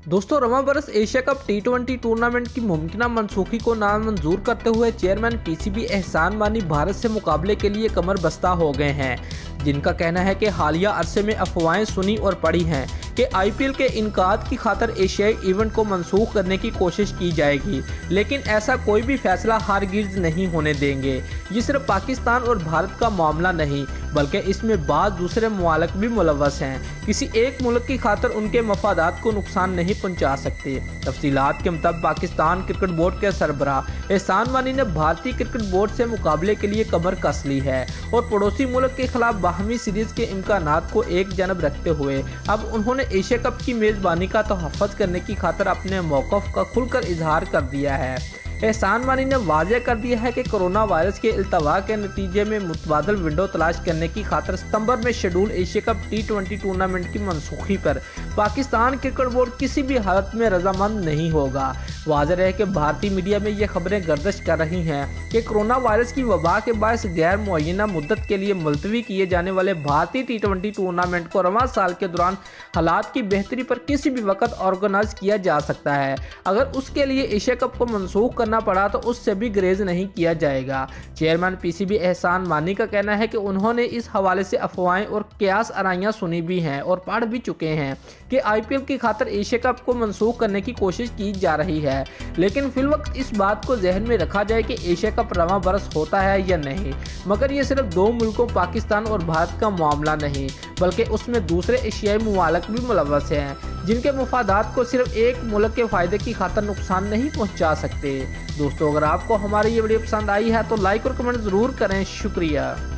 दोस्तों रवां बरस एशिया कप टी20 टूर्नामेंट की मुमकिन मनसूखी को नामंजूर करते हुए चेयरमैन पीसीबी एहसान मानी भारत से मुकाबले के लिए कमर बस्ता हो गए हैं, जिनका कहना है कि हालिया अरसे में अफवाहें सुनी और पड़ी हैं कि आईपीएल के इनकाद की खातर एशियाई इवेंट को मनसूख करने की कोशिश की जाएगी, लेकिन ऐसा कोई भी फैसला हरगिज़ नहीं होने देंगे। ये सिर्फ पाकिस्तान और भारत का मामला नहीं बल्कि इसमें बाद दूसरे मुमालिक भी मुलव्वस हैं। किसी एक मुल्क की खातर उनके मफादात को नुकसान नहीं पहुंचा सकते। तफसीलात के मुताबिक पाकिस्तान क्रिकेट बोर्ड के सरबराह एहसान मानी ने भारतीय क्रिकेट बोर्ड से मुकाबले के लिए कमर कस ली है और पड़ोसी मुल्क के खिलाफ बाहमी सीरीज के इम्कानात को एक जानब रखते हुए अब उन्होंने एशिया कप की मेज़बानी का तहफ़्फ़ुज़ करने की खातर अपने मौक़िफ़ का खुलकर इजहार कर दिया है। एहसान मानी ने वाज़ेह कर दिया है कि कोरोना वायरस के इल्तवा के नतीजे में मुतबादल विंडो तलाश करने की खातर सितंबर में शेड्यूल एशिया कप टी20 टूर्नामेंट की मनसूखी पर पाकिस्तान क्रिकेट बोर्ड किसी भी हालत में रजामंद नहीं होगा। वाज़ेह है कि भारतीय मीडिया में ये खबरें गर्दिश कर रही हैं कि कोरोना वायरस की वबा के बायस गैर मुअय्यना मुद्दत के लिए मुलतवी किए जाने वाले भारतीय टी20 टूर्नामेंट को रवां साल के दौरान हालात की बेहतरी पर किसी भी वक्त ऑर्गेनाइज किया जा सकता है। अगर उसके लिए एशिया कप को मनसूख करना पड़ा तो उससे भी ग्रेज नहीं किया जाएगा। चेयरमैन पीसीबी एहसान मानी का कहना है कि उन्होंने इस हवाले से अफवाहें और कयास आराइयां सुनी भी हैं और पढ़ भी चुके हैं कि आईपीएल की खातर एशिया कप को मनसूख करने की कोशिश की जा रही है, लेकिन फिल वक्त इस बात को जहन में रखा जाए कि एशिया कप रवां बरस होता है या नहीं। मगर ये सिर्फ दो मुल्कों पाकिस्तान और भारत का मामला नहीं बल्कि उसमें दूसरे एशियाई मुमालिक भी मुलव्वस हैं, जिनके मफादात को सिर्फ एक मुल्क के फ़ायदे की खातर नुकसान नहीं पहुंचा सकते। दोस्तों अगर आपको हमारी ये वीडियो पसंद आई है तो लाइक और कमेंट ज़रूर करें। शुक्रिया।